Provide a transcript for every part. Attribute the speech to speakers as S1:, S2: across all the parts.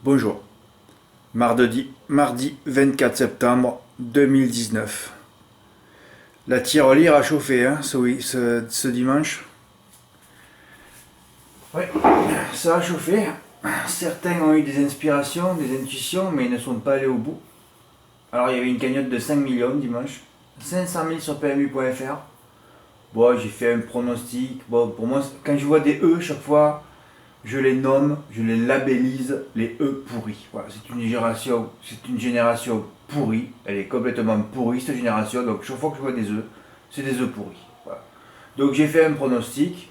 S1: Bonjour, mardi 24 septembre 2019. La tirelire a chauffé ce dimanche. Oui, ça a chauffé. Certains ont eu des inspirations, des intuitions, mais ils ne sont pas allés au bout. Alors il y avait une cagnotte de 5 millions dimanche, 500 000 sur PMU.fr. Bon, j'ai fait un pronostic. Bon, pour moi, quand je vois des E chaque fois, je les nomme, je les labellise, les E pourris. Voilà, c'est une génération pourrie. Elle est complètement pourrie cette génération. Donc chaque fois que je vois des E, c'est des E pourris. Voilà. Donc j'ai fait un pronostic.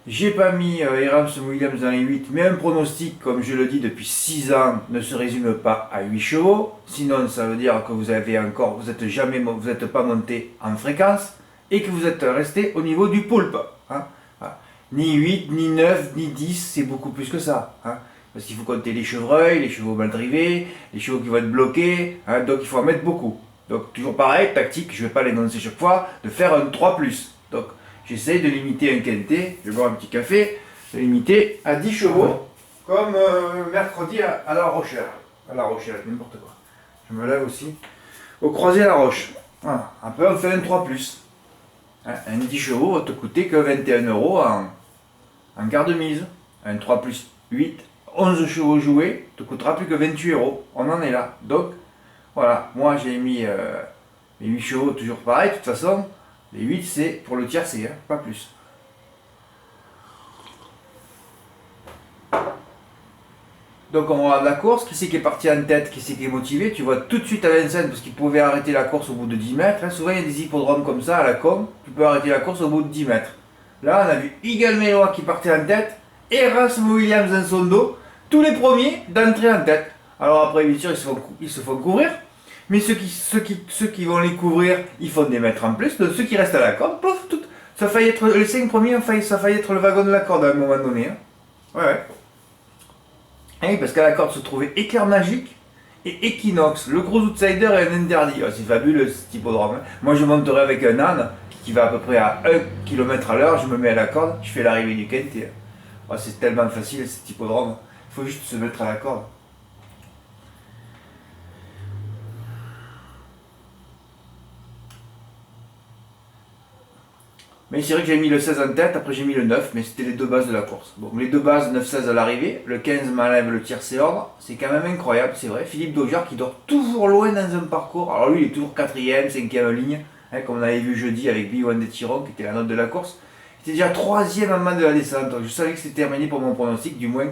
S1: J'ai pas mis Erams Williams dans les 8, mais un pronostic, comme je le dis depuis 6 ans, ne se résume pas à 8 chevaux. Sinon, ça veut dire que vous n'êtes pas monté en fréquence et que vous êtes resté au niveau du poulpe. Hein. Voilà. Ni 8, ni 9, ni 10, c'est beaucoup plus que ça. Hein. Parce qu'il faut compter les chevreuils, les chevaux mal drivés, les chevaux qui vont être bloqués. Hein. Donc il faut en mettre beaucoup. Donc toujours pareil, tactique, je ne vais pas l'énoncer chaque fois, de faire un 3+. Donc j'essaye de limiter un quintet, je vais boire un petit café, de limiter à 10 chevaux, comme mercredi à La Rochelle. À La Rochelle, n'importe quoi. Je me lève aussi. Au croisé à La Roche. Voilà. Après on fait un 3+. Un 10 chevaux va te coûter que 21 euros en garde-mise. Un 3+8, 11 chevaux joués, te coûtera plus que 28 euros. On en est là. Donc, voilà, moi j'ai mis les 8 chevaux toujours pareil, de toute façon. Les 8 c'est pour le tiercé, pas plus. Donc on regarde la course, qui c'est qui est parti en tête, qui c'est qui est motivé, tu vois tout de suite à Vincennes parce qu'il pouvait arrêter la course au bout de 10 mètres. Hein. Souvent il y a des hippodromes comme ça à la com, tu peux arrêter la course au bout de 10 mètres. Là on a vu Eagle Meloa qui partait en tête, et Erasmus Williams dans son dos, tous les premiers d'entrer en tête. Alors après bien sûr ils se font couvrir, mais ceux qui vont les couvrir, ils font des mètres en plus, donc ceux qui restent à la corde, pouf, tout, ça a failli être les 5 premiers, ça a failli être le wagon de la corde à un moment donné. Hein. Ouais. Et oui, parce qu'à la corde se trouvait Éclair Magique et Equinox, le gros outsider et un interdit. Oh, c'est fabuleux cet hippodrome. Moi je monterai avec un âne qui va à peu près à 1 km à l'heure, je me mets à la corde, je fais l'arrivée du quintet. Oh, c'est tellement facile cet hippodrome, il faut juste se mettre à la corde. Mais c'est vrai que j'ai mis le 16 en tête, après j'ai mis le 9, mais c'était les deux bases de la course. Bon, les deux bases, 9-16 à l'arrivée, le 15 m'enlève le tiercé ordre, c'est quand même incroyable, c'est vrai. Philippe Dauger qui dort toujours loin dans un parcours, alors lui il est toujours 4ème, 5ème ligne, hein, comme on avait vu jeudi avec B1 des Tirons, qui était la note de la course. Il était déjà 3ème en main de la descente, donc je savais que c'était terminé pour mon pronostic, du moins.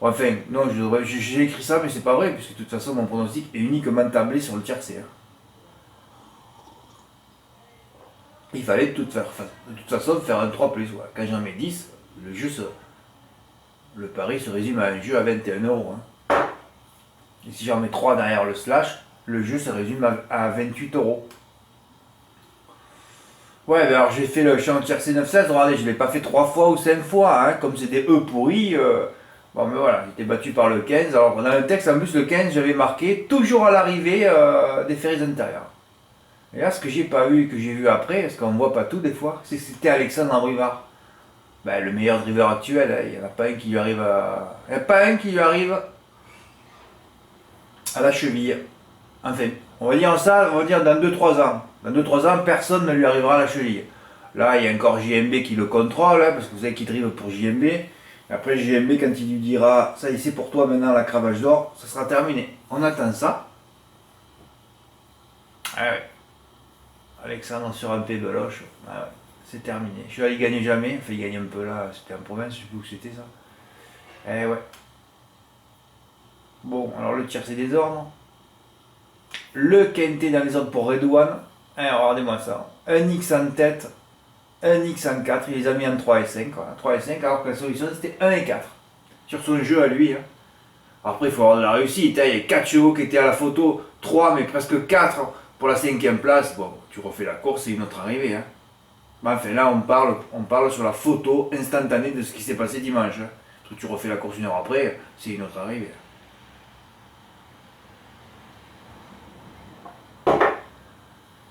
S1: Enfin, non, j'ai écrit ça, mais c'est pas vrai, puisque de toute façon mon pronostic est uniquement tablé sur le tiercé. Hein. Il fallait de toute façon faire un 3+. Voilà. Quand j'en mets 10, le pari se résume à un jeu à 21 euros. Hein. Et si j'en mets 3 derrière le slash, le jeu se résume à 28 euros. Ouais, ben alors j'ai fait le champ tiercé 9-16, regardez, je ne l'ai pas fait 3 fois ou 5 fois, hein, comme c'est des E pourris. Bon, mais voilà, j'étais battu par le 15. Alors, dans le texte, en plus, le 15, j'avais marqué toujours à l'arrivée des ferries intérieures. Et là, ce que j'ai pas vu, que j'ai vu après, parce qu'on voit pas tout des fois, c'est que c'était Alexandre Brivard. Ben, le meilleur driver actuel, il n'y en a pas un qui lui arrive à. Il n'y en a pas un qui lui arrive à la cheville. Enfin, on va dire ça, on va dire dans 2-3 ans. Dans 2-3 ans, personne ne lui arrivera à la cheville. Là, il y a encore JMB qui le contrôle, hein, parce que vous savez qu'il drive pour JMB. Et après, JMB, quand il lui dira, ça y est, c'est pour toi maintenant la cravache d'or, ça sera terminé. On attend ça. Ah ouais. Alexandre sur un P beloche, ah ouais, c'est terminé. Je suis allé gagner jamais, enfin il gagne un peu là, c'était en province, je sais plus où c'était ça. Eh ouais. Bon, alors le tir c'est des ordres. Le quintet dans les ordres pour Redouane. Regardez-moi ça. Un X en tête, un X en 4, il les a mis en 3 et 5. Voilà. 3 et 5, alors que la solution c'était 1 et 4. Sur son jeu à lui. Hein. Après il faut avoir de la réussite, hein. Il y a 4 chevaux qui étaient à la photo, 3 mais presque 4 pour la 5ème place. Bon, tu refais la course, c'est une autre arrivée. Hein. Mais enfin là on parle sur la photo instantanée de ce qui s'est passé dimanche. Hein. Parce que tu refais la course une heure après, c'est une autre arrivée.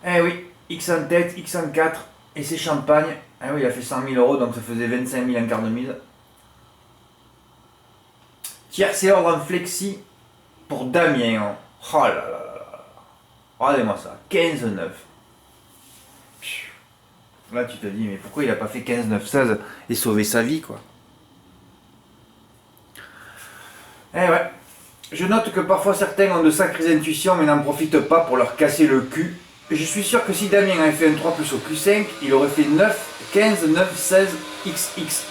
S1: Eh oui, X en tête, X en 4, et c'est champagne. Ah oui, il a fait 100 000 euros, donc ça faisait 25 000 en quart de mise. Tiercé ordre en flexi pour Damien. Hein. Oh là là là là. Regardez-moi ça. 15-9. Là, tu te dis, mais pourquoi il n'a pas fait 15-9-16 et sauvé sa vie, quoi. Eh ouais. Je note que parfois certains ont de sacrées intuitions mais n'en profitent pas pour leur casser le cul. Je suis sûr que si Damien avait fait un 3 plus au Q5, il aurait fait 9, 15, 9, 16, XX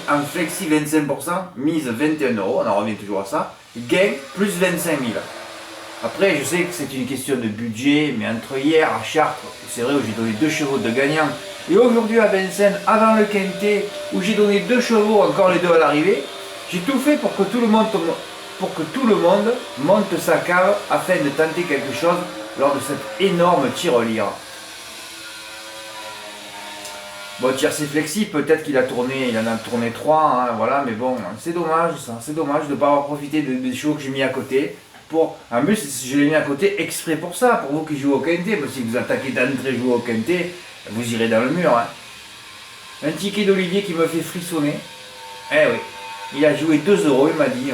S1: en flexi 25%, mise 21 €, on en revient toujours à ça, gain plus 25 000. Après, je sais que c'est une question de budget, mais entre hier à Chartres, c'est vrai où j'ai donné 2 chevaux de gagnant, et aujourd'hui à Vincennes, avant le quintet, où j'ai donné 2 chevaux, encore les 2 à l'arrivée, j'ai tout fait pour que tout le monde monte sa cave afin de tenter quelque chose lors de cette énorme tirelire. Bon, tiercé flexi, peut-être qu'il a tourné, il en a tourné 3, hein, voilà, mais bon, c'est dommage ça, c'est dommage de ne pas avoir profité des chevaux que j'ai mis à côté. En plus, je l'ai mis à côté exprès pour ça, pour vous qui jouez au quintet, parce que si vous attaquez d'entrée jouer au quintet, vous irez dans le mur. Hein. Un ticket d'Olivier qui me fait frissonner. Eh oui, il a joué 2 €, il m'a dit.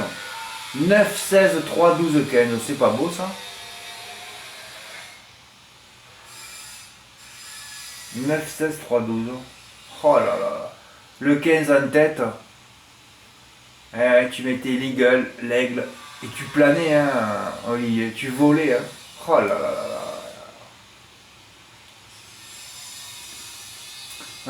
S1: 9, 16, 3, 12, 15, c'est pas beau ça? 9, 16, 3, 12. Oh là là. Le 15 en tête. Tu mettais l'aigle, et tu planais, hein, Olivier. Tu volais, hein. Oh là là là là.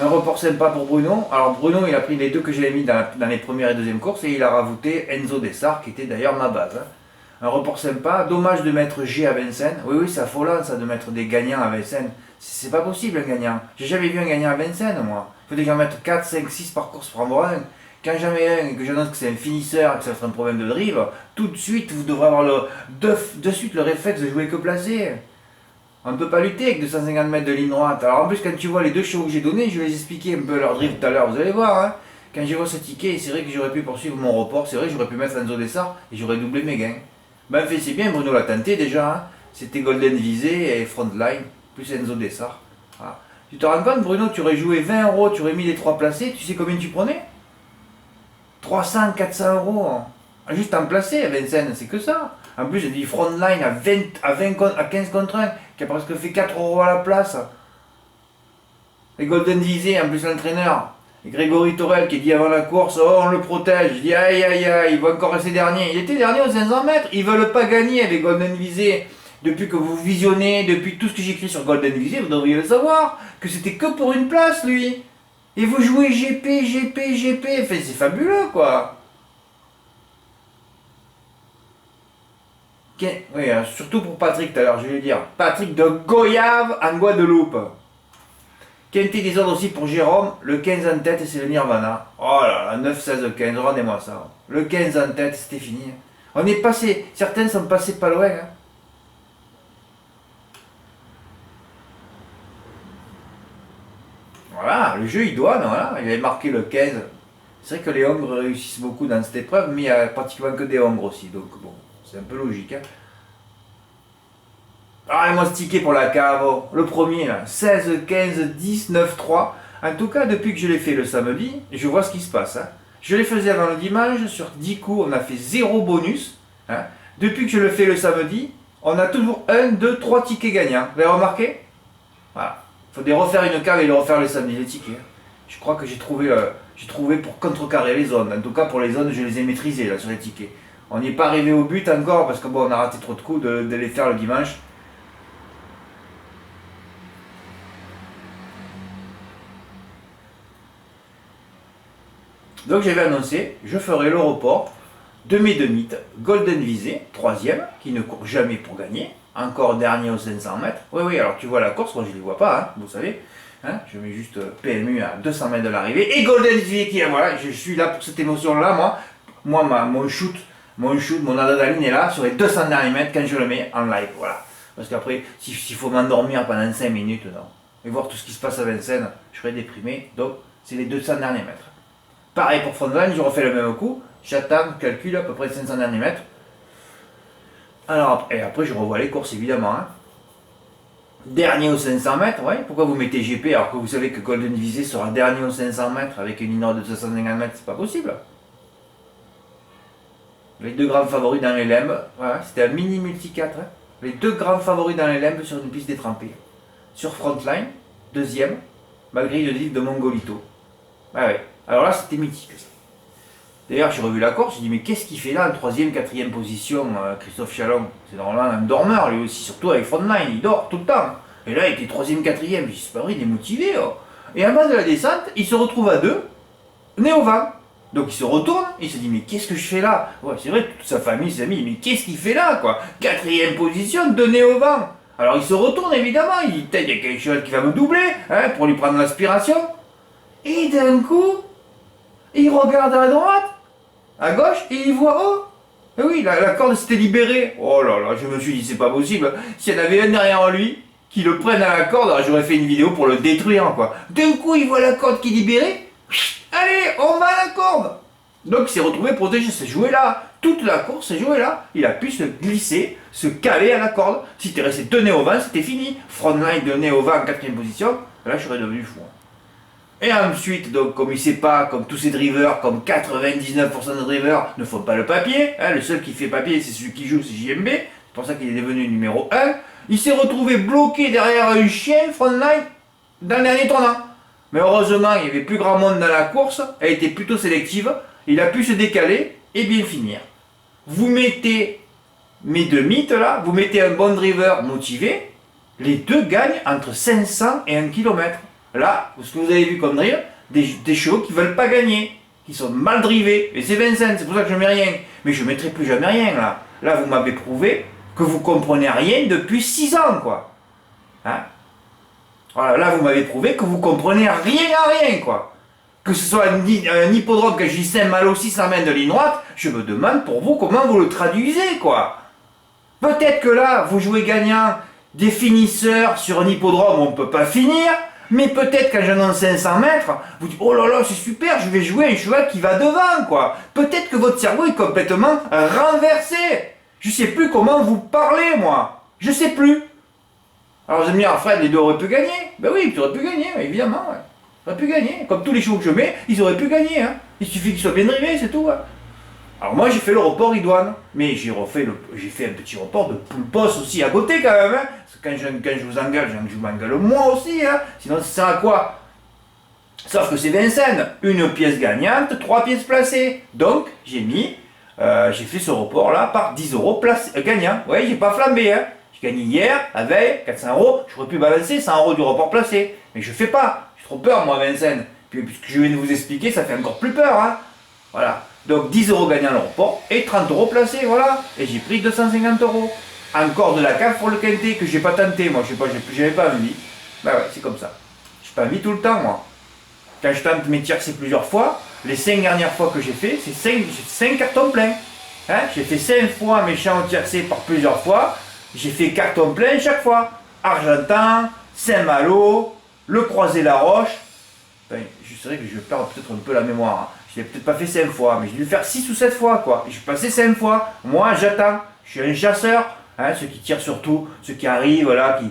S1: Un report sympa pour Bruno. Alors Bruno, il a pris les 2 que j'avais mis dans les premières et deuxièmes courses et il a rajouté Enzo Dessart, qui était d'ailleurs ma base. Hein. Un report sympa. Dommage de mettre G à Vincennes. Oui, c'est affolant ça de mettre des gagnants à Vincennes. C'est pas possible un gagnant. J'ai jamais vu un gagnant à Vincennes, moi. Il faut déjà mettre 4, 5, 6 par course pour en voir un. Quand j'en mets un et que j'annonce que c'est un finisseur et que ça sera un problème de drive, tout de suite vous devrez avoir de suite le réflexe de jouer que placé. On ne peut pas lutter avec 250 mètres de ligne droite. Alors en plus, quand tu vois les 2 chevaux que j'ai donnés, je vais les expliquer un peu leur drift tout à l'heure, vous allez voir. Hein. Quand je vois ce ticket, c'est vrai que j'aurais pu poursuivre mon report, c'est vrai que j'aurais pu mettre Enzo Dessart et j'aurais doublé mes gains. Ben fait, c'est bien, Bruno l'a tenté déjà. Hein. C'était Golden Visé et Frontline, plus Enzo Dessart. Voilà. Tu te rends compte, Bruno, tu aurais joué 20 €, tu aurais mis les 3 placés, tu sais combien tu prenais? 300, 400 €. Juste en placé à Vincennes, c'est que ça. En plus, j'ai dit Frontline à 15 contre 1, qui a presque fait 4 € à la place. Et Golden Visé, en plus l'entraîneur. Et Grégory Torel qui dit avant la course, oh on le protège. Je dis aïe aïe aïe, il va encore rester dernier. Il était dernier aux 500 mètres. Ils veulent pas gagner avec Golden Visé. Depuis que vous visionnez, depuis tout ce que j'écris sur Golden Visé, vous devriez le savoir. Que c'était que pour une place, lui. Et vous jouez GP, GP, GP. Enfin, c'est fabuleux, quoi. Oui, surtout pour Patrick tout à l'heure, je vais dire. Patrick de Goyave en Guadeloupe. Quintet des ordres aussi pour Jérôme. Le 15 en tête, c'est le Nirvana. Oh là là, 9, 16, 15, rendez-moi ça. Le 15 en tête, c'était fini. On est passé, certains sont passés pas loin. Hein. Voilà, le jeu il doit, voilà, il avait marqué le 15. C'est vrai que les Hongres réussissent beaucoup dans cette épreuve, mais il n'y a pratiquement que des Hongres aussi, donc bon, c'est un peu logique. Hein. Ah, et moi, ce ticket pour la cave, le premier là, 16, 15, 10, 9, 3. En tout cas, depuis que je l'ai fait le samedi, je vois ce qui se passe. Hein. Je les faisais avant le dimanche, sur 10 coups, on a fait 0 bonus. Hein. Depuis que je le fais le samedi, on a toujours 1, 2, 3 tickets gagnants. Vous avez remarqué? Voilà. Il faudrait refaire une cave et le refaire le samedi, les tickets. Je crois que j'ai trouvé pour contrecarrer les zones. En tout cas, pour les zones, je les ai maîtrisées là, sur les tickets. On n'y est pas arrivé au but encore, parce que bon, on a raté trop de coups de les faire le dimanche. Donc j'avais annoncé, je ferai le report de mes demi-mythes. Golden Visé, 3e, qui ne court jamais pour gagner. Encore dernier aux 500 mètres. Oui, alors tu vois la course, moi je ne les vois pas, hein, vous savez. Hein, je mets juste PMU à 200 mètres de l'arrivée. Et Golden Visé qui est, voilà, je suis là pour cette émotion-là, moi. Mon shoot, mon adrénaline est là sur les 200 derniers mètres quand je le mets en live, voilà. Parce qu'après, s'il faut m'endormir pendant 5 minutes, non. Et voir tout ce qui se passe à Vincennes, je serais déprimé. Donc, c'est les 200 derniers mètres. Pareil pour Frontline, je refais le même coup. J'attends, calcule à peu près 500 derniers mètres. Alors, et après, je revois les courses évidemment. Hein. Dernier aux 500 mètres, ouais. Pourquoi vous mettez GP alors que vous savez que Golden Visé sera dernier aux 500 mètres avec une ligne de 250 mètres? C'est pas possible. Les deux grands favoris dans les limbes. Voilà, c'était un mini multi 4. Hein. Les deux grands favoris dans les limbes sur une piste détrempée. Sur Frontline, deuxième, malgré le livre de Mongolito. Ah ouais. Alors là, c'était mythique. Ça. D'ailleurs, j'ai revu la course, j'ai dit, mais qu'est-ce qu'il fait là en troisième, quatrième position, Christophe Chalon? C'est normalement un dormeur, lui aussi, surtout avec Frontline, il dort tout le temps. Et là, il était troisième, quatrième, je dis, c'est pas vrai, il est motivé. Oh. Et en bas de la descente, il se retrouve à deux, nez au vent. Donc il se retourne, il se dit, mais qu'est-ce que je fais là? Ouais, c'est vrai, toute sa famille, ses amis, mais qu'est-ce qu'il fait là, quoi? Quatrième position, de nez au vent. Alors il se retourne, évidemment, il dit, peut-être il y a quelque chose qui va me doubler, hein, pour lui prendre l'aspiration. Et d'un coup, il regarde à droite, à gauche, et il voit, oh, et oui, la corde s'était libérée. Oh là là, je me suis dit, c'est pas possible. S'il y en avait un derrière lui, qui le prenne à la corde, alors j'aurais fait une vidéo pour le détruire, quoi. D'un coup, il voit la corde qui est libérée. Allez, on va à la corde. Donc il s'est retrouvé protégé, c'est joué là. Toute la course s'est jouée là. Il a pu se glisser, se caler à la corde. Si t'es resté de nez au vent, c'était fini. Frontline de nez au vent en quatrième position, là je serais devenu fou. Et ensuite, donc, comme il sait pas, comme tous ces drivers, comme 99% de drivers ne font pas le papier, hein, le seul qui fait papier c'est celui qui joue, c'est JMB, c'est pour ça qu'il est devenu numéro 1, il s'est retrouvé bloqué derrière un chien Frontline dans le dernier tournant. Mais heureusement, il n'y avait plus grand monde dans la course, elle était plutôt sélective, il a pu se décaler et bien finir. Vous mettez mes deux mythes là, vous mettez un bon driver motivé, les deux gagnent entre 500 et 1 km. Là, ce que vous avez vu comme drive, des chevaux qui ne veulent pas gagner, qui sont mal drivés, et c'est Vincennes, c'est pour ça que je ne mets rien. Mais je ne mettrai plus jamais rien là. Là, vous m'avez prouvé que vous comprenez rien depuis 6 ans, quoi. Hein? Voilà, là, vous m'avez prouvé que vous comprenez rien à rien, quoi. Que ce soit un hippodrome que j'ai Saint-Malo 600 mètres de ligne droite, je me demande pour vous comment vous le traduisez, quoi. Peut-être que là, vous jouez gagnant des finisseurs sur un hippodrome où on ne peut pas finir, mais peut-être quand j'annonce 500 mètres, vous dites, oh là là, c'est super, je vais jouer un cheval qui va devant, quoi. Peut-être que votre cerveau est complètement renversé. Je sais plus comment vous parlez, moi. Je sais plus. Alors vous allez me dire, Fred, les deux auraient pu gagner. Ben oui, ils auraient pu gagner, évidemment. Ouais. Ils auraient pu gagner. Comme tous les chevaux que je mets, ils auraient pu gagner. Hein. Il suffit qu'ils soient bien drivés, c'est tout. Hein. Alors moi, j'ai fait le report idoine. Mais j'ai fait un petit report de poulpos aussi à côté, quand même. Hein. Parce que quand je vous engage, je m'engage moi aussi. Hein. Sinon, ça sert à quoi? Sauf que c'est Vincennes. Une pièce gagnante, 3 pièces placées. Donc, j'ai fait ce report-là par 10 euros gagnant. Oui, j'ai pas flambé. Hein. J'ai gagné hier, la veille, 400 euros. J'aurais pu balancer 100 euros du report placé. Mais je fais pas. J'ai trop peur, moi, Vincennes. Puis, puisque je viens de vous expliquer, ça fait encore plus peur. Hein. Voilà. Donc 10 euros gagnant le report et 30 euros placés. Voilà. Et j'ai pris 250 euros. Encore de la cave pour le quintet que j'ai pas tenté. Moi, j'avais pas envie. Bah ouais, c'est comme ça. J'ai pas envie tout le temps, moi. Quand je tente mes tiercés plusieurs fois, les 5 dernières fois que j'ai fait, c'est 5 cartons pleins. Hein, j'ai fait 5 fois mes champs au tiercé par plusieurs fois. J'ai fait carton plein chaque fois. Argentan, Saint-Malo, le Croisé-la-Roche. Ben, je sais que je perds peut-être un peu la mémoire. Hein. Je l'ai peut-être pas fait 5 fois, mais j'ai dû le faire 6 ou 7 fois, quoi. Et je suis passé 5 fois. Moi, j'attends. Je suis un chasseur. Hein, ceux qui tirent surtout, ceux qui arrivent, voilà, qui...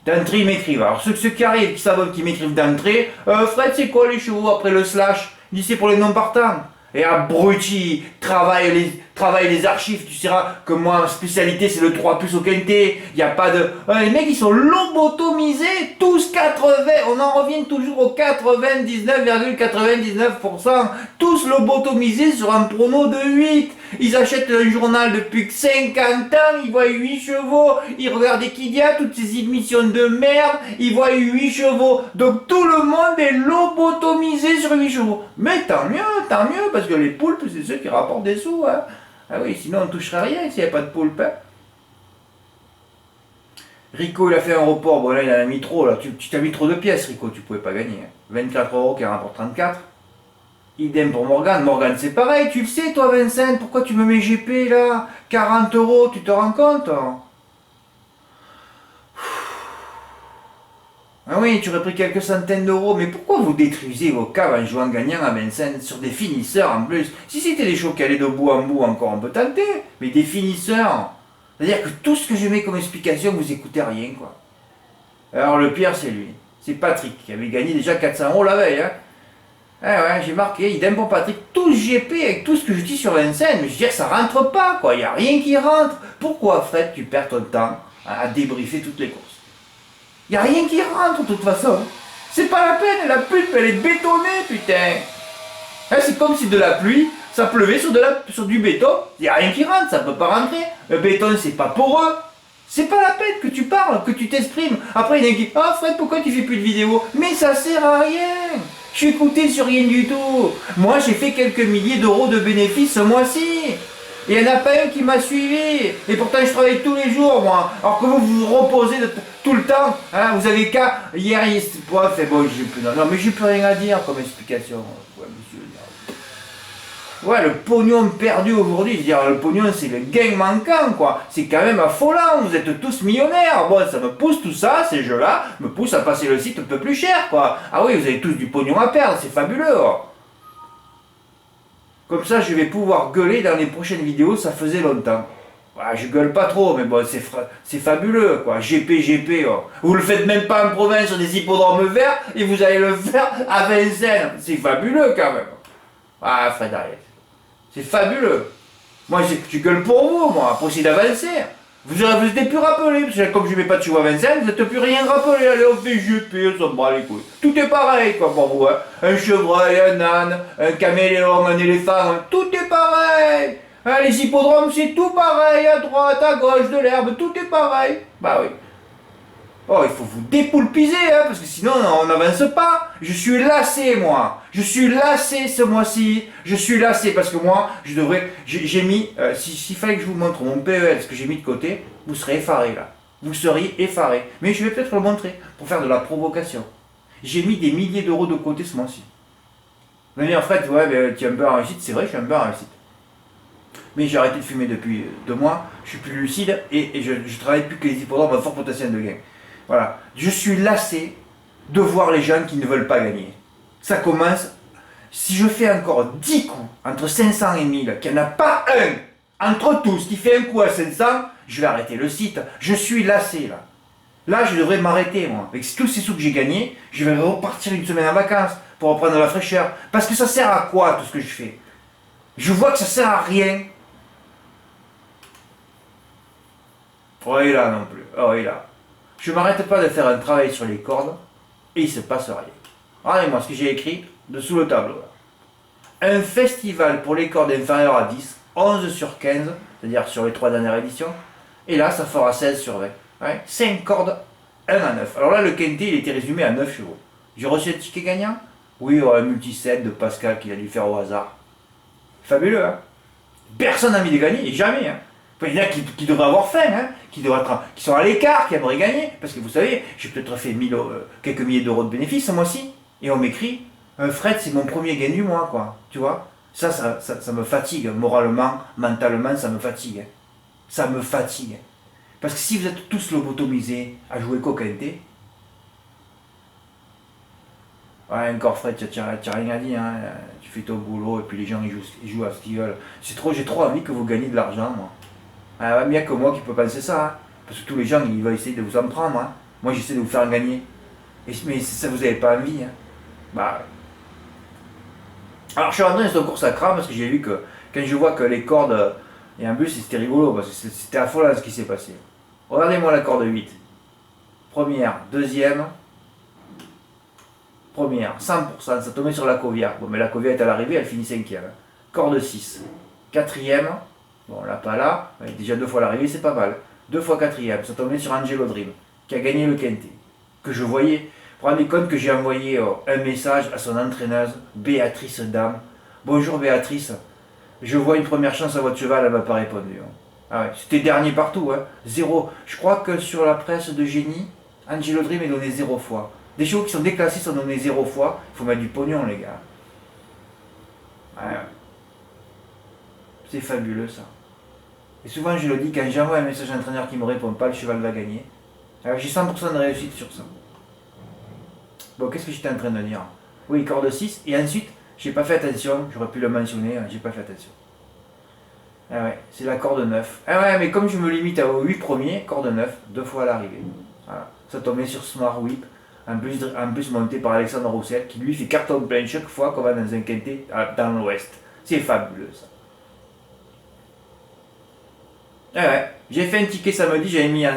S1: D'entrée, ils m'écrivent. Alors, ceux qui arrivent, qui savent, qui m'écrivent d'entrée, Fred, c'est quoi les chevaux après le slash? Il dit, c'est pour les non-partants. Et abruti, travaille les archives, tu sauras que moi, ma spécialité, c'est le 3 plus au quintet. Il n'y a pas de... les mecs, ils sont lobotomisés, tous 80, on en revient toujours aux 99,99%. Tous lobotomisés sur un prono de 8. Ils achètent un journal depuis 50 ans, ils voient 8 chevaux, ils regardent Equidia, toutes ces émissions de merde, ils voient 8 chevaux. Donc tout le monde est lobotomisé sur 8 chevaux. Mais tant mieux, parce que les poulpes, c'est ceux qui rapportent des sous. Hein. Ah oui, sinon on ne toucherait rien s'il n'y avait pas de poulpe. Hein. Rico, il a fait un report, bon là il en a mis trop, là. Tu t'as mis trop de pièces, Rico, tu pouvais pas gagner. 24 euros qui rapporte 34. Idem pour Morgane. Morgane, c'est pareil, tu le sais, toi, Vincent. Pourquoi tu me mets GP, là? 40 euros, tu te rends compte? Ah oui, tu aurais pris quelques centaines d'euros. Mais pourquoi vous détruisez vos caves en jouant gagnant à Vincent sur des finisseurs, en plus? Si c'était des chevaux qui allaient de bout en bout, encore on peut tenter. Mais des finisseurs. C'est-à-dire que tout ce que je mets comme explication, vous écoutez rien, quoi. Alors, le pire, c'est lui. C'est Patrick, qui avait gagné déjà 400 euros la veille, hein. Eh ouais, j'ai marqué, idem pour Patrick, tout GP avec tout ce que je dis sur Vincennes, mais je veux dire, ça rentre pas, quoi, il n'y a rien qui rentre. Pourquoi, Fred, tu perds ton temps à débriefer toutes les courses? Il n'y a rien qui rentre, de toute façon. C'est pas la peine, la pulpe, elle est bétonnée, putain. Hein, c'est comme si de la pluie, ça pleuvait sur du béton, il n'y a rien qui rentre, ça peut pas rentrer. Le béton, c'est pas poreux. C'est pas la peine que tu parles, que tu t'exprimes. Après, il y en a qui, ah Fred, pourquoi tu fais plus de vidéos? Mais ça sert à rien. Je suis écouté sur rien du tout. Moi, j'ai fait quelques milliers d'euros de bénéfices ce mois-ci. Il n'y en a pas un qui m'a suivi. Et pourtant, je travaille tous les jours, moi. Alors que vous vous reposez tout le temps. Hein, vous avez qu'à... Hier, c'est bon, non, mais j'ai plus rien à dire comme explication. Ouais, monsieur. Ouais, le pognon perdu aujourd'hui, je veux dire, le pognon c'est le gain manquant, quoi. C'est quand même affolant, vous êtes tous millionnaires. Bon, ça me pousse tout ça, ces jeux-là, me pousse à passer le site un peu plus cher, quoi. Ah oui, vous avez tous du pognon à perdre, c'est fabuleux. Comme ça, je vais pouvoir gueuler dans les prochaines vidéos, ça faisait longtemps. Ouais, je gueule pas trop, mais bon, c'est fabuleux, quoi. GP, oh. Vous le faites même pas en province sur des hippodromes verts, et vous allez le faire à Vincennes. C'est fabuleux, quand même. Ah, Fred, arrête. C'est fabuleux. Moi, je gueule pour vous, moi, pour essayer d'avancer. Vous n'êtes plus rappelé, parce que comme je ne mets pas de chevaux à Vincennes, vous n'êtes plus rien rappelé. Allez, on fait GP, on s'en bat les couilles. Tout est pareil, quoi, pour vous. Hein. Un chevreuil, un âne, un caméléon, un éléphant, hein. Tout est pareil. Hein, les hippodromes, c'est tout pareil, à droite, à gauche, de l'herbe, tout est pareil. Bah oui. Oh, il faut vous dépoulpiser, hein, parce que sinon on n'avance pas. Je suis lassé, moi. Je suis lassé ce mois-ci. Je suis lassé parce que moi, j'ai mis, s'il fallait que je vous montre mon PEL, ce que j'ai mis de côté, vous serez effaré là. Vous seriez effaré. Mais je vais peut-être le montrer pour faire de la provocation. J'ai mis des milliers d'euros de côté ce mois-ci. Vous allez dire, en fait, ouais, mais tu es un peu en réussite. C'est vrai, je suis un peu en réussite. Mais j'ai arrêté de fumer depuis 2 mois. Je suis plus lucide et je travaille plus que les hippodromes à fort potentiel de gain. Voilà, je suis lassé de voir les gens qui ne veulent pas gagner. Ça commence, si je fais encore 10 coups entre 500 et 1000, qu'il n'y en a pas un entre tous qui fait un coup à 500, je vais arrêter le site. Je suis lassé là. Là, je devrais m'arrêter moi. Avec tous ces sous que j'ai gagnés, je vais repartir une semaine en vacances pour reprendre la fraîcheur. Parce que ça sert à quoi tout ce que je fais? Je vois que ça sert à rien. Oh, et là non plus. Oh, et là. Je ne m'arrête pas de faire un travail sur les cordes et il ne se passe rien. Regardez-moi ce que j'ai écrit dessous le tableau. Là. Un festival pour les cordes inférieures à 10, 11 sur 15, c'est-à-dire sur les 3 dernières éditions. Et là, ça fera 16 sur 20. Ouais, 5 cordes, 1 à 9. Alors là, le quintet, il était résumé à 9 chevaux. J'ai reçu un ticket gagnant? Oui, un multi-set de Pascal qu'il a dû faire au hasard. Fabuleux, hein? Personne n'a envie de gagner, jamais, hein? Il y en a qui devraient avoir faim, hein, qui sont à l'écart, qui aimeraient gagner. Parce que vous savez, j'ai peut-être fait quelques milliers d'euros de bénéfices ce mois-ci. Et on m'écrit, Fred, c'est mon premier gain du mois, quoi. Tu vois, ça me fatigue, moralement, mentalement, ça me fatigue. Hein. Ça me fatigue. Parce que si vous êtes tous lobotomisés à jouer qu'au quintet, ouais, encore Fred, tu n'as rien à dire, hein. Tu fais ton boulot et puis les gens ils jouent à ce qu'ils veulent. J'ai trop envie que vous gagnez de l'argent, moi. Ah, il n'y a que moi qui peux penser ça, hein. Parce que tous les gens ils vont essayer de vous en prendre. Hein. Moi j'essaie de vous faire gagner. Mais ça vous n'avez pas envie. Hein. Bah. Alors je suis rentré dans cette course à crabe parce que j'ai vu que quand je vois que les cordes. Et en plus c'était rigolo parce que c'était affolant ce qui s'est passé. Regardez-moi la corde 8. Première, deuxième. Première, 100%, ça tombait sur la Covia. Bon mais la Covia est à l'arrivée, elle finit 5e. Hein. Corde 6. Quatrième. Bon, là, pas là, déjà 2 fois l'arrivée, c'est pas mal. 2 fois 4e, ça tombait sur Angelo Dream, qui a gagné le quintet. Que je voyais, vous vous rendez compte que j'ai envoyé un message à son entraîneuse, Béatrice Dame. Bonjour Béatrice, je vois une première chance à votre cheval, elle m'a pas répondu. Hein. Ah ouais, c'était dernier partout, hein. 0. Je crois que sur la presse de génie, Angelo Dream est donné 0 fois. Des chevaux qui sont déclassés sont donnés 0 fois, il faut mettre du pognon, les gars. Ouais. C'est fabuleux ça. Et souvent je le dis, quand j'envoie un message à l'entraîneur qui ne me répond pas, le cheval va gagner. Alors j'ai 100% de réussite sur ça. Bon, qu'est-ce que j'étais en train de dire? Oui, corde 6, et ensuite, j'ai pas fait attention, j'aurais pu le mentionner, j'ai pas fait attention. Ah ouais, c'est la corde 9. Ah ouais, mais comme je me limite aux 8 premiers, corde 9, 2 fois à l'arrivée. Voilà. Ça tombait sur Smart Whip, En plus monté par Alexandre Roussel, qui lui fait carton plein chaque fois qu'on va dans un quintet dans l'Ouest. C'est fabuleux ça. Ah ouais, j'ai fait un ticket samedi, j'avais mis un.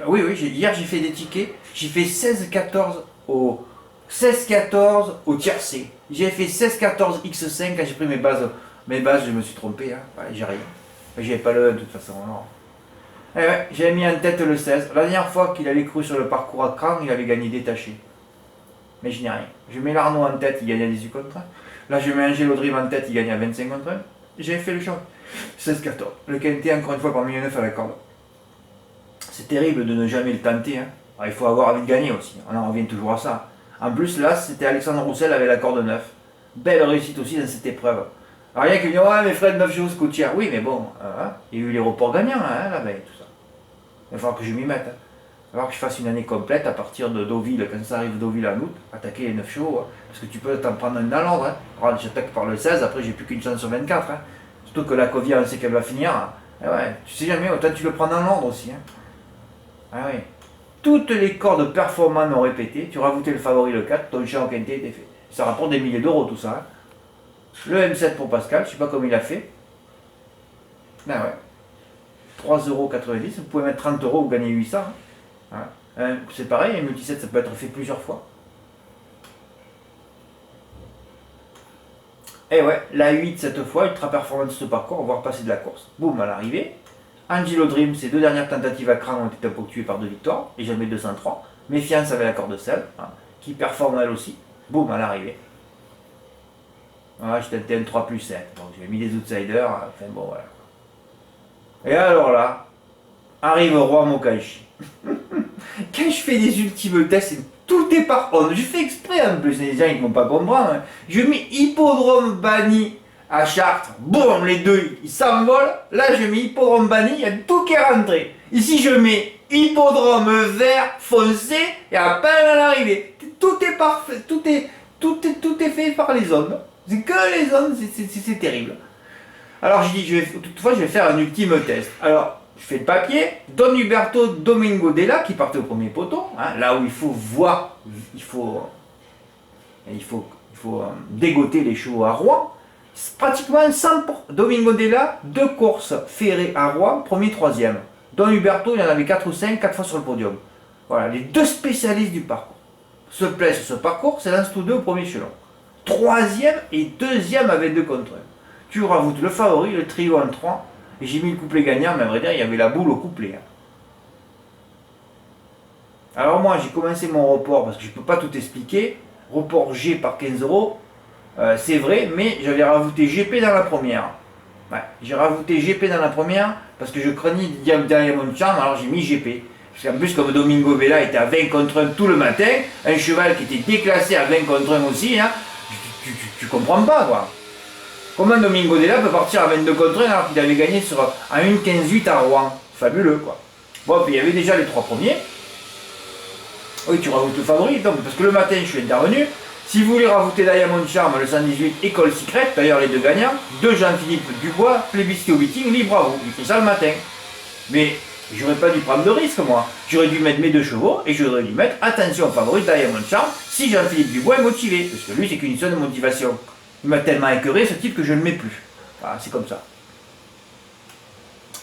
S1: Oui, hier j'ai fait des tickets, j'ai fait 16-14 au tiercé. J'ai fait 16-14 X5 quand j'ai pris mes bases. Mes bases, je me suis trompé, hein. Ouais, j'ai rien. J'avais pas le 1 de toute façon, non. Eh ouais, j'avais mis en tête le 16. La dernière fois qu'il avait cru sur le parcours à cran, il avait gagné détaché. Mais je n'ai rien. Je mets l'Arnaud en tête, il gagne à 18 contre 1. Là, je mets Angelo Dream en tête, il gagne à 25 contre 1. J'ai fait le champ. 16-14. Le quintet, encore une fois, parmi les 9 à la corde. C'est terrible de ne jamais le tenter. Hein. Alors, il faut avoir envie de gagner aussi. On en revient toujours à ça. En plus, là, c'était Alexandre Roussel avec la corde 9. Belle réussite aussi dans cette épreuve. Alors, rien qui me dit, ouais, mais Fred 9 chevaux coûte cher. Oui, mais bon, il y a eu les reports gagnants hein, la veille, tout ça. Il va falloir que je m'y mette. Hein. Il va falloir que je fasse une année complète à partir de Deauville, quand ça arrive Deauville en août, attaquer les 9 chevaux. Hein. Parce que tu peux t'en prendre un dans l'ordre. Hein. J'attaque par le 16, après j'ai plus qu'une chance sur 24. Hein. Surtout que la Covia, on sait qu'elle va finir. Hein. Et ouais, tu sais jamais, autant tu le prends dans l'ordre aussi. Hein. Ah oui. Toutes les cordes performantes ont répété, tu rajoutais le favori le 4, ton champ au quintet était fait. Ça rapporte des milliers d'euros tout ça. Hein. Le M7 pour Pascal, je sais pas comment il a fait. Ben ouais. 3,90€, vous pouvez mettre 30€, vous gagnez 800. Hein. C'est pareil, un multi-7 ça peut être fait plusieurs fois. Et ouais, la 8 cette fois, ultra performance ce parcours, on va repasser de la course. Boum, à l'arrivée. Angelo Dream, ses deux dernières tentatives à cran ont été ponctuées par 2 victoires, et jamais 203. Méfiance avec la corde sel, hein, qui performe elle aussi. Boum, à l'arrivée. Voilà, je tentais un 3 plus 7, donc j'ai mis des outsiders, enfin bon voilà. Et alors là, arrive Roi Mokashi. Quand je fais des ultimes tests, tout est par contre. Je fais exprès en plus, les gens ils ne vont pas comprendre. Hein. Je mets hippodrome banni à Chartres, boum, les deux ils s'envolent. Là je mets hippodrome banni, il y a tout qui est rentré. Ici je mets hippodrome vert foncé et à peine à l'arrivée. Tout est parfait, tout est fait par les ondes. C'est que les ondes, c'est terrible. Alors je dis, toutefois je vais faire un ultime test. Alors, je fais le papier, Don Huberto Domingo Della qui partait au premier poteau, hein, là où il faut voir, il faut dégoter les chevaux à Rouen. C'est pratiquement 100 pour Domingo Della, 2 courses ferrées à Rouen, premier, troisième. Don Huberto, il y en avait 4 ou 5, 4 fois sur le podium. Voilà, les deux spécialistes du parcours se plaisent sur ce parcours, c'est lancent tous deux au premier échelon. Troisième et deuxième avec 2 contre 1. Tu rajoutes le favori, le trio en 3. Et j'ai mis le couplet gagnant, mais à vrai dire, il y avait la boule au couplet. Hein. Alors moi, j'ai commencé mon report, parce que je ne peux pas tout expliquer. Report G par 15€, c'est vrai, mais j'avais rajouté GP dans la première. Ouais, j'ai rajouté GP dans la première, parce que je craignais Diamond Charm, alors j'ai mis GP. Parce qu'en plus, comme Domingo Bella était à 20 contre 1 tout le matin, un cheval qui était déclassé à 20 contre 1 aussi, hein, tu comprends pas, quoi. Comment Domingo Della peut partir à 22 contre 1 alors qu'il avait gagné à 1,15-8 à Rouen. Fabuleux quoi. Bon, puis il y avait déjà les 3 premiers. Oui, tu rajoutes le favori, donc, parce que le matin je suis intervenu. Si vous voulez rajouter Diamond Charm, le 118, École Secret, d'ailleurs les deux gagnants, de Jean-Philippe Dubois, plébiscité au meeting, libre à vous. J'ai fait ça le matin. Mais j'aurais pas dû prendre de risque moi. J'aurais dû mettre mes 2 chevaux et j'aurais dû mettre attention au favori Diamond Charm si Jean-Philippe Dubois est motivé. Parce que lui c'est qu'une seule motivation. Il m'a tellement écœuré ce type que je ne le mets plus. Voilà, c'est comme ça.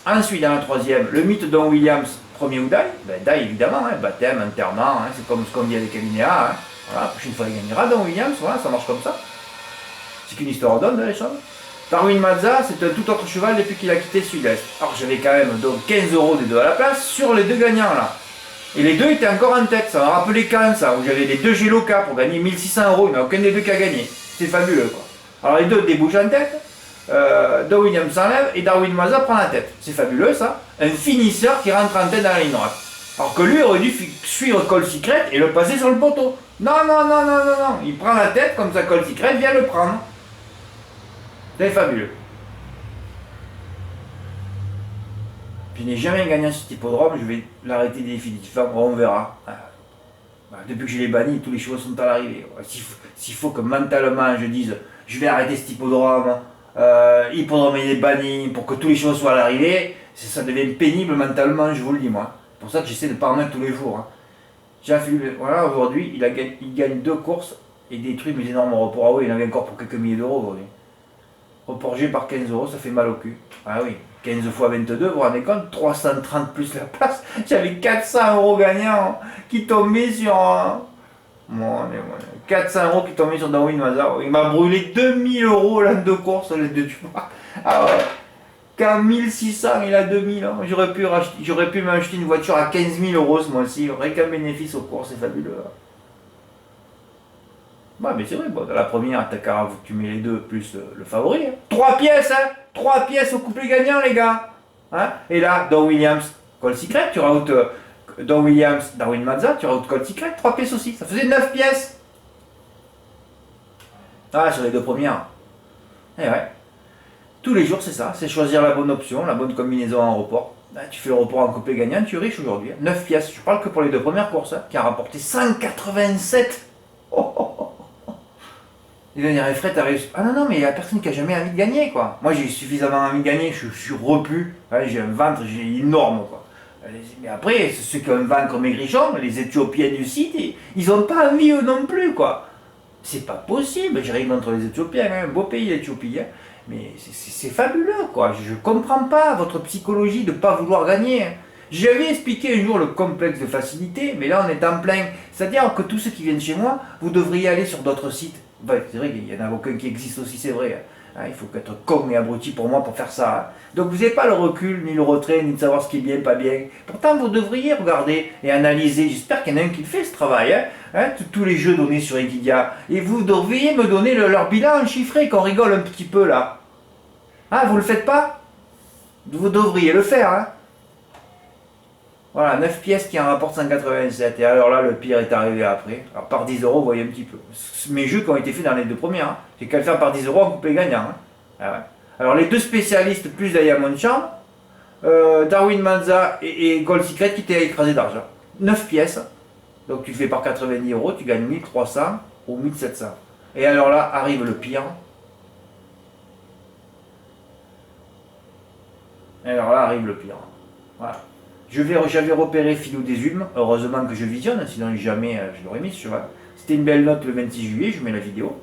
S1: Ensuite, dans la troisième, le mythe Don Williams, premier ou Dai. Ben, Dai évidemment, hein, baptême, enterrement, hein, c'est comme ce qu'on dit avec Alinéa. Hein. Voilà, la prochaine fois il gagnera Don Williams, voilà, ça marche comme ça. C'est qu'une histoire donne, hein, les choses. Darwin Mazza, c'est un tout autre cheval depuis qu'il a quitté Sud-Est. Alors j'avais quand même donc 15€ des deux à la place sur les 2 gagnants là. Et les 2 étaient encore en tête, ça m'a rappelé quand ça, où j'avais les 2 Géloca pour gagner 1600€, il n'y en a aucun des 2 qui a gagné. C'est fabuleux quoi. Alors les 2 débouchent en tête, Don Williams s'enlève et Darwin Mazza prend la tête. C'est fabuleux ça. Un finisseur qui rentre en tête dans la ligne droite. Alors que lui aurait dû suivre Col Secret et le passer sur le poteau. Non, il prend la tête comme ça Col Secret vient le prendre. C'est fabuleux. Je n'ai jamais gagné cet hippodrome, je vais l'arrêter définitivement, on verra. Depuis que je l'ai banni, tous les chevaux sont à l'arrivée. S'il faut que mentalement je dise je vais arrêter cet hippodrome, hippodrome il est banni pour que tous les chevaux soient à l'arrivée, ça devient pénible mentalement, je vous le dis moi. C'est pour ça que j'essaie de ne pas en mettre tous les jours. Hein. Jean-Philippe, voilà, aujourd'hui, il gagne 2 courses et détruit mes énormes reports. Ah oui, il en avait encore pour quelques milliers d'euros aujourd'hui. Report G par 15 euros, ça fait mal au cul. Ah oui, 15 fois 22, vous vous rendez compte, 330 plus la place. J'avais 400 euros gagnants qui tombaient sur... Mon Dieu, 400 euros qui tombaient sur Darwin Mazar. Il m'a brûlé 2000 euros l'an de course, les deux, tu vois. Ah ouais. Qu'à 1600, il a 2000. Hein. J'aurais pu m'acheter une voiture à 15 000 euros ce mois-ci. Rien qu'un bénéfice au cours, c'est fabuleux. Ouais, mais c'est vrai, bon, dans la première, ta carafe, tu mets les deux plus le favori. Hein. 3 pièces, hein. 3 pièces au couplet gagnant, les gars. Hein. Et là, Don Williams, Colt Secret, tu rajoutes Don Williams, Darwin Mazza, tu rajoutes Colt Secret, 3 pièces aussi. Ça faisait 9 pièces. Ah, sur les deux premières. Eh ouais. Tous les jours, c'est ça. C'est choisir la bonne option, la bonne combinaison en report. Là, tu fais le report en couplet gagnant, tu es riche aujourd'hui. 9 pièces. Je parle que pour les deux premières courses, hein, qui a rapporté 187. Oh, oh, oh. Il va dire, Fred, t'as réussi. Ah non, non, mais il n'y a personne qui a jamais envie de gagner, quoi. Moi, j'ai suffisamment envie de gagner, je suis repu. Ouais, j'ai un ventre, j'ai énorme, quoi. Mais après, ceux qui ont un ventre maigrichon, les Éthiopiens du site, ils n'ont pas envie, eux non plus, quoi. C'est pas possible. J'ai rien contre les Éthiopiens, hein, un beau pays, l'Éthiopie, hein. Mais c'est fabuleux, quoi. Je comprends pas votre psychologie de ne pas vouloir gagner. J'avais expliqué un jour le complexe de facilité, mais là on est en plein. C'est-à-dire que tous ceux qui viennent chez moi, vous devriez aller sur d'autres sites. Ben, c'est vrai qu'il y en a aucun qui existe aussi, c'est vrai. Hein, il faut être con et abruti pour moi pour faire ça. Hein. Donc vous n'avez pas le recul, ni le retrait, ni de savoir ce qui est bien, pas bien. Pourtant vous devriez regarder et analyser. J'espère qu'il y en a un qui le fait ce travail. Hein, tous les jeux donnés sur Equidia. Et vous devriez me donner leur bilan chiffré, qu'on rigole un petit peu là. Ah, vous le faites pas? Vous devriez le faire. Hein. Voilà, 9 pièces qui en rapportent 187. Et alors là, le pire est arrivé après. Alors par 10 euros, vous voyez un petit peu. Mes jeux qui ont été faits dans les deux premières. Hein. J'ai qu'à le faire par 10 euros en coupé gagnant. Hein. Ah ouais. Alors les deux spécialistes plus Diamond Charm, Darwin Manza et Gold Secret qui étaient écrasés d'argent. 9 pièces. Donc tu le fais par 90 euros, tu gagnes 1300 ou 1700. Et alors là, arrive le pire. Et alors là, arrive le pire. Voilà. J'avais repéré Philou des Humes, heureusement que je visionne, sinon jamais je l'aurais mis ce cheval. C'était une belle note le 26 juillet, je mets la vidéo.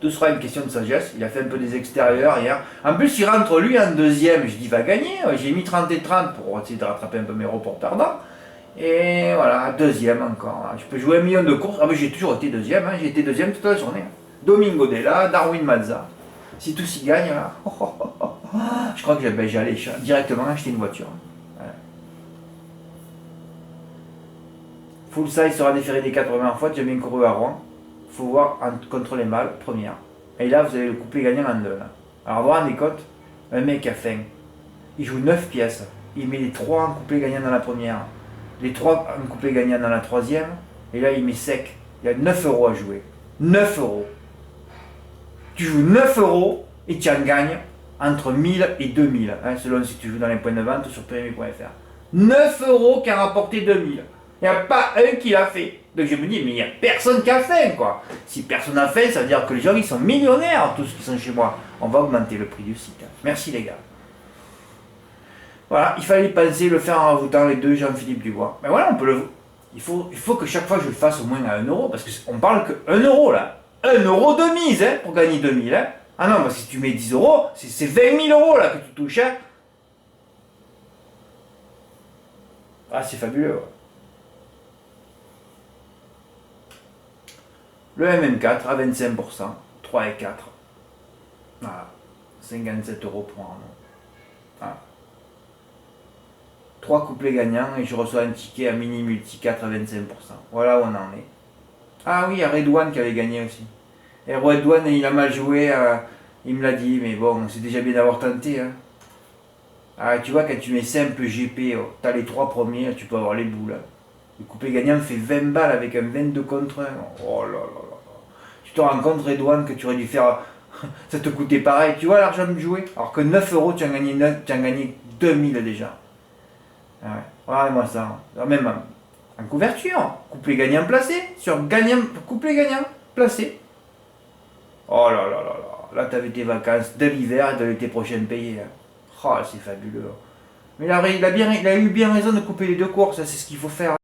S1: Tout sera une question de sagesse, il a fait un peu des extérieurs hier. En plus, il rentre lui en deuxième, je dis il va gagner. J'ai mis 30 et 30 pour essayer de rattraper un peu mes reports perdants. Et voilà, deuxième encore. Je peux jouer 1 million de courses. Ah mais j'ai toujours été deuxième, hein. J'ai été deuxième toute la journée. Domingo Della, Darwin Mazza. Si tous y gagnent, là, je crois que j'allais directement acheter une voiture. Full size sera déféré des 4 premières fois, j'ai bien couru à Rouen. Faut voir contre les mâles, première. Et là, vous avez le couplet gagnant en 2. Alors, vous vous rendez compte, un mec a faim. Il joue 9 pièces. Il met les 3 en couplet gagnant dans la première. Les 3 en couplet gagnant dans la troisième. Et là, il met sec. Il y a 9 euros à jouer. 9 euros. Tu joues 9 euros et tu en gagnes entre 1000 et 2000. Hein, selon si tu joues dans les points de vente sur PMU.fr. 9 euros qui a rapporté 2000. Il n'y a pas un qui l'a fait. Donc je me dis, mais il n'y a personne qui a fait, quoi. Si personne n'a fait, ça veut dire que les gens, ils sont millionnaires, tous qui sont chez moi. On va augmenter le prix du site. Merci, les gars. Voilà, il fallait penser, le faire en rajoutant les deux Jean-Philippe Dubois. Mais voilà, on peut le... Il faut que chaque fois je le fasse au moins à 1 euro, parce qu'on parle que 1 euro, là. 1 euro de mise, hein, pour gagner 2000, hein. Ah non, parce que si tu mets 10 euros, c'est 20 000 euros, là, que tu touches, hein. Ah, c'est fabuleux, ouais. Le MM4 à 25%, 3 et 4. Voilà. 57 euros pour un an. Voilà. 3 couplets gagnants et je reçois un ticket à mini multi 4 à 25%. Voilà où on en est. Ah oui, il y a Redouane qui avait gagné aussi. Et Redouane, il a mal joué, il me l'a dit, mais bon, c'est déjà bien d'avoir tenté. Hein. Ah, tu vois, quand tu mets simple GP, oh, tu as les 3 premiers, tu peux avoir les boules. Hein. Le couplet gagnant fait 20 balles avec un 22 contre 1. Oh là là là. Tu te rends compte, Redouane, que tu aurais dû faire... ça te coûtait pareil. Tu vois l'argent de jouer. Alors que 9 euros, tu as gagné 2000 déjà. Ah ouais. Regardez-moi ça. Alors même en couverture. Couplet gagnant placé. Sur gagnant, couplet gagnant placé. Oh là là là là. Là, tu avais tes vacances de l'hiver et de l'été prochain payées. Oh, c'est fabuleux. Mais il a eu bien raison de couper les deux courses. C'est ce qu'il faut faire.